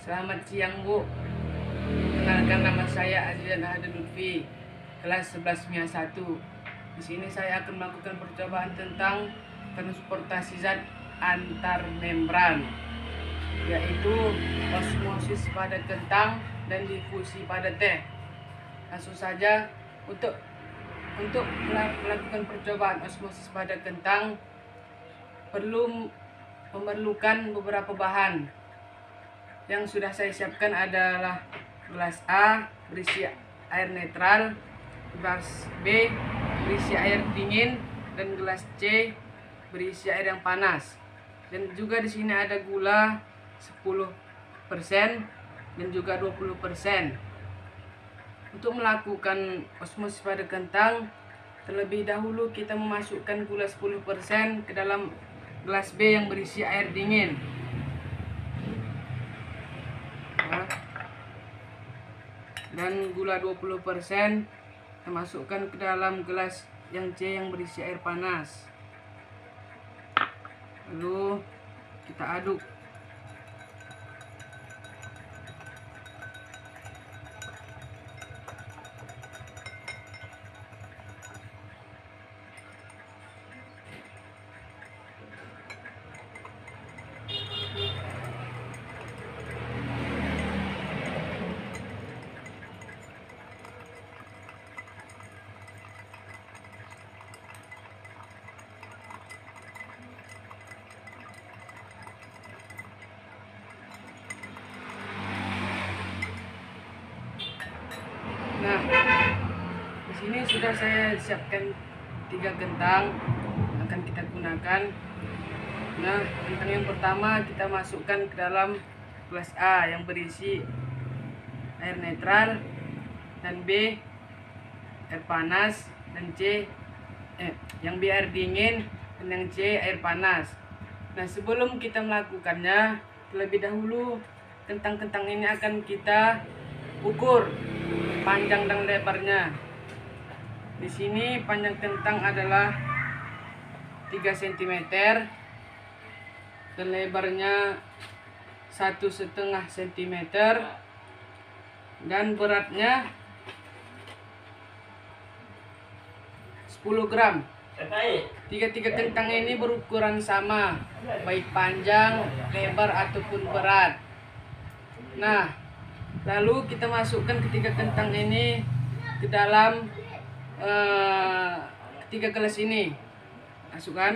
Selamat siang Bu. Kenalkan, nama saya Azrian Ahad Lutfi, kelas 11 MIA 1. Di sini saya akan melakukan percobaan tentang transportasi zat antar membran, yaitu osmosis pada kentang dan difusi pada teh. Langsung saja untuk melakukan percobaan osmosis pada kentang memerlukan beberapa bahan. Yang sudah saya siapkan adalah gelas A berisi air netral, gelas B berisi air dingin, dan gelas C berisi air yang panas. Dan juga di sini ada gula 10% dan juga 20%. Untuk melakukan osmosis pada kentang, terlebih dahulu kita memasukkan gula 10% ke dalam gelas B yang berisi air dingin. Dan gula 20% kita masukkan ke dalam gelas yang C yang berisi air panas. Lalu kita aduk. Nah, di sini sudah saya siapkan 3 kentang akan kita gunakan. Nah, kentang yang pertama kita masukkan ke dalam gelas A yang berisi air netral, dan B air panas, dan yang B air dingin, dan yang C air panas. Nah, sebelum kita melakukannya, terlebih dahulu kentang-kentang ini akan kita ukur panjang dan lebarnya. Di sini panjang kentang adalah 3 cm dan lebarnya 1,5 cm, dan beratnya 10 gram. Tiga kentang ini berukuran sama, baik panjang, lebar ataupun berat. Nah, lalu kita masukkan ketiga kentang ini ke dalam ketiga gelas ini. Masukkan.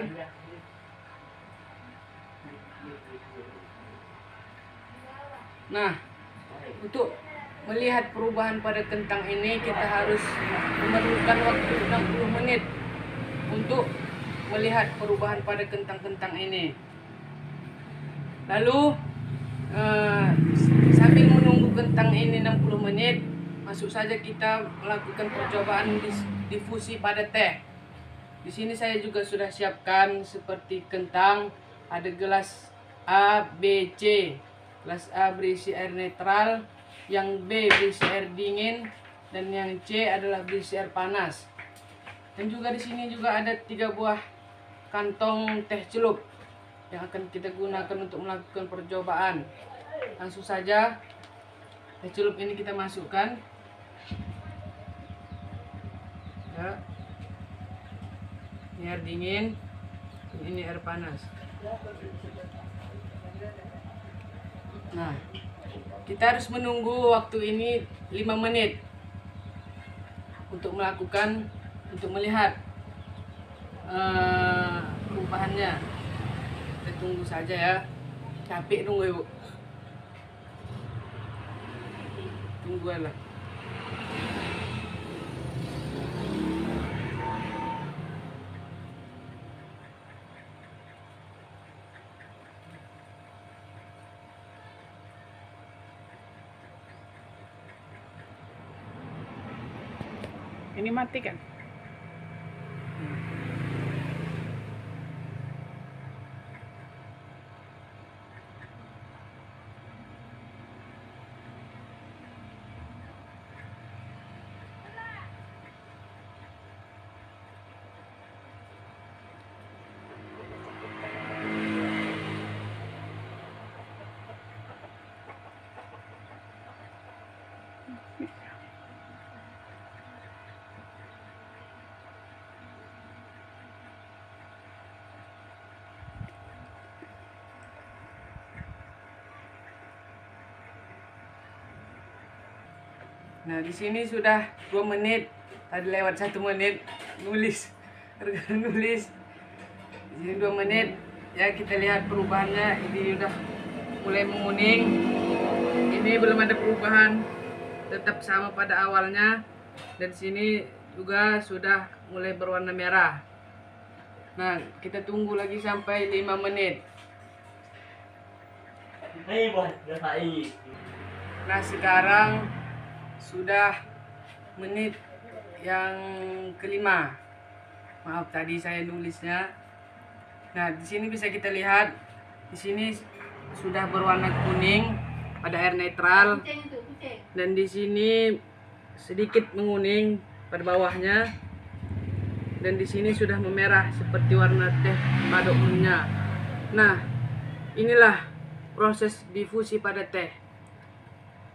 Nah, untuk melihat perubahan pada kentang ini kita harus memerlukan waktu 60 menit untuk melihat perubahan pada kentang-kentang ini. Lalu sambil menunggu kentang ini 60 menit, masuk saja kita melakukan percobaan difusi pada teh. Di sini saya juga sudah siapkan seperti kentang, ada gelas A, B, C. Gelas A berisi air netral, yang B berisi air dingin, dan yang C adalah berisi air panas. Dan juga di sini juga ada 3 buah kantong teh celup yang akan kita gunakan untuk melakukan percobaan. Langsung saja teh celup ini kita masukkan. Ya. Ini air dingin, ini air panas. Nah, kita harus menunggu waktu ini 5 menit untuk melihat perubahannya. Kita tunggu saja ya. Capek nunggu ibu. Tunggu lah. Ini mati kan? Nah, di sini sudah 2 menit. Tadi lewat 1 menit nulis. Nulis. Di sini 2 menit. Ya, kita lihat perubahannya. Ini udah mulai menguning. Ini belum ada perubahan. Tetap sama pada awalnya. Dan sini juga sudah mulai berwarna merah. Nah, kita tunggu lagi sampai 5 menit. Nah, sekarang sudah menit yang kelima. Maaf tadi saya nulisnya. Nah, di sini bisa kita lihat di sini sudah berwarna kuning pada air netral dan di sini sedikit menguning pada bawahnya dan di sini sudah memerah seperti warna teh pada umumnya. Nah, inilah proses difusi pada teh.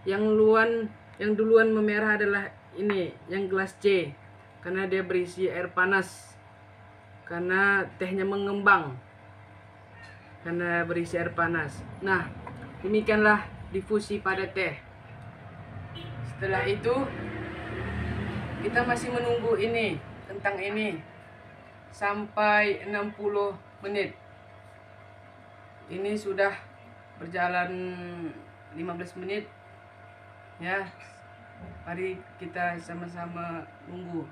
Yang duluan memerah adalah ini, yang gelas C, karena dia berisi air panas. Karena tehnya mengembang. Karena berisi air panas. Nah, demikianlah difusi pada teh. Setelah itu kita masih menunggu ini, kentang ini sampai 60 menit. Ini sudah berjalan 15 menit. Ya, mari kita sama-sama nunggu.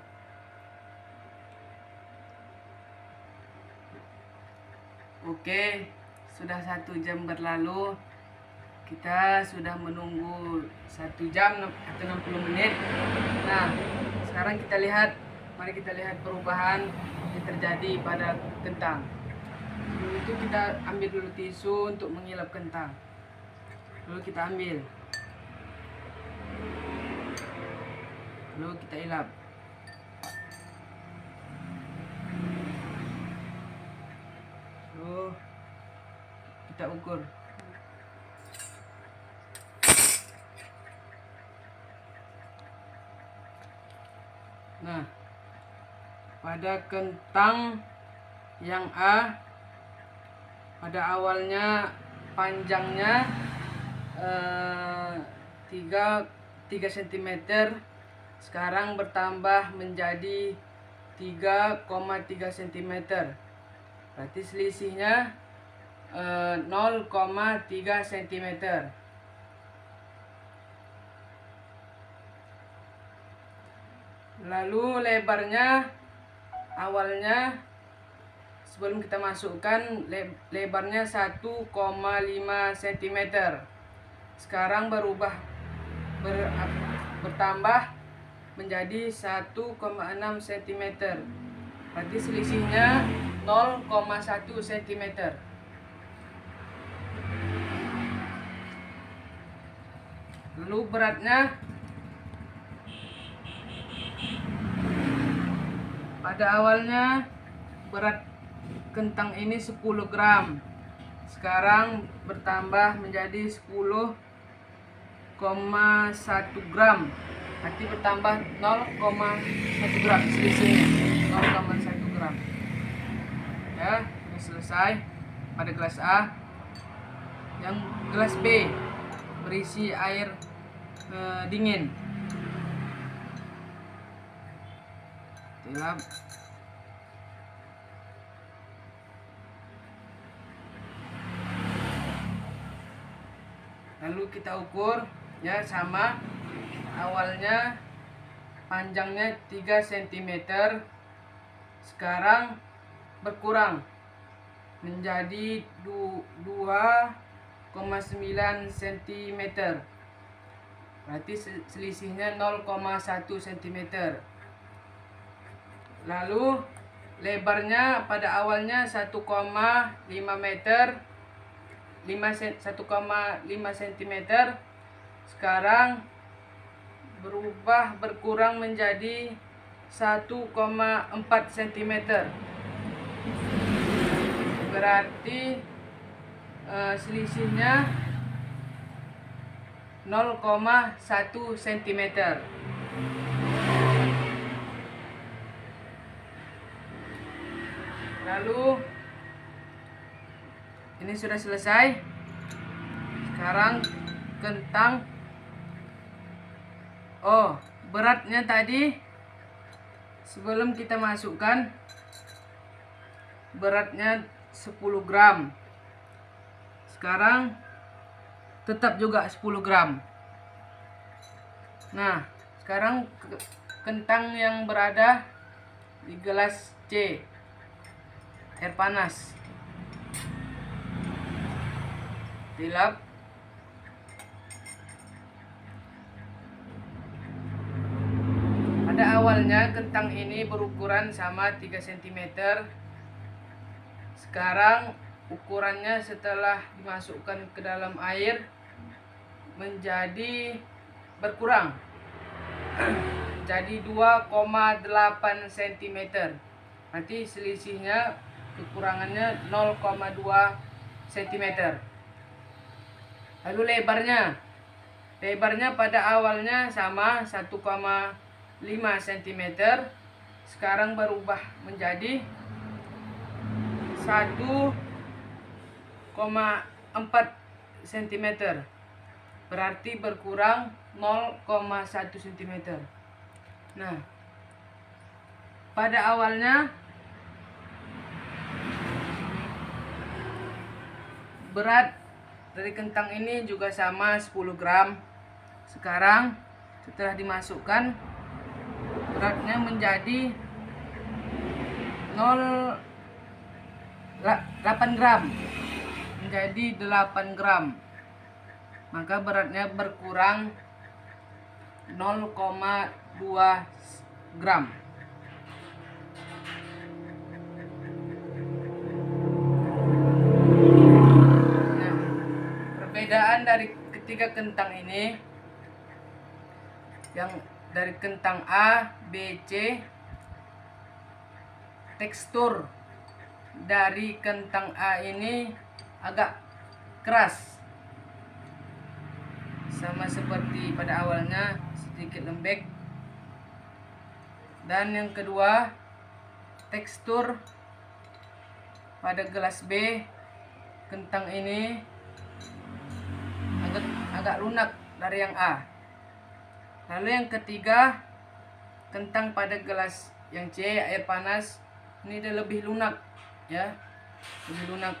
Oke, sudah 1 jam berlalu. Kita sudah menunggu 1 jam atau 60 menit. Nah, sekarang kita lihat, mari kita lihat perubahan yang terjadi pada kentang. Dulu itu kita ambil dulu tisu untuk mengilap kentang. Lalu kita ambil. Lalu kita ilap. Lalu kita ukur. Nah, pada kentang yang A, pada awalnya panjangnya 3 cm, sekarang bertambah menjadi 3,3 cm. Berarti selisihnya 0,3 cm. Lalu lebarnya awalnya sebelum kita masukkan lebarnya 1,5 cm. Sekarang bertambah menjadi 1,6 cm. Berarti selisihnya 0,1 cm. Lalu beratnya pada awalnya berat kentang ini 10 gram. Sekarang bertambah menjadi 10,1 gram. Nanti bertambah 0,1 gram selisihnya. 0,1 gram. Ya, ini selesai pada gelas A. Yang gelas B berisi air dingin. Ilap. Lalu kita ukur, ya sama. Awalnya panjangnya 3 cm. Sekarang berkurang menjadi 2,9 cm. Berarti selisihnya 0,1 cm. Lalu lebarnya pada awalnya 1,5 meter, 1,5 cm. Sekarang berkurang menjadi 1,4 cm. Berarti selisihnya 0,1 cm. Lalu ini sudah selesai. Sekarang kentang Oh, beratnya tadi sebelum kita masukkan beratnya 10 gram. Sekarang tetap juga 10 gram. Nah, sekarang kentang yang berada di gelas C air panas. Dilap. Pada awalnya kentang ini berukuran sama 3 cm. Sekarang ukurannya setelah dimasukkan ke dalam air menjadi berkurang. Jadi 2,8 cm. Nanti selisihnya kekurangannya 0,2 cm. Lalu lebarnya pada awalnya sama 1,5 cm. Sekarang berubah menjadi 1,4 cm. Berarti berkurang 0,1 cm. Nah, pada awalnya berat dari kentang ini juga sama 10 gram. Sekarang setelah dimasukkan beratnya menjadi 8 gram. Menjadi 8 gram. Maka beratnya berkurang 0,2 gram. Nah, perbedaan dari ketiga kentang ini, yang dari kentang A, B, C, tekstur dari kentang A ini agak keras, sama seperti pada awalnya, sedikit lembek. Dan yang kedua, tekstur pada gelas B kentang ini agak lunak dari yang A. Lalu yang ketiga, kentang pada gelas yang C air panas ini dia lebih lunak, ya, lebih lunak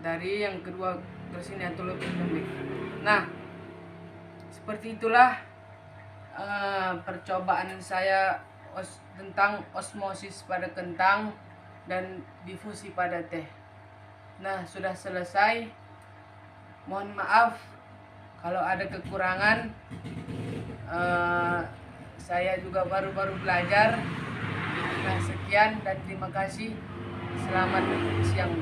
dari yang kedua gelas ini atau lebih lembek. Nah, seperti itulah percobaan saya tentang osmosis pada kentang dan difusi pada teh. Nah, sudah selesai. Mohon maaf kalau ada kekurangan. Saya juga baru-baru belajar. Nah, sekian dan terima kasih. Selamat siang.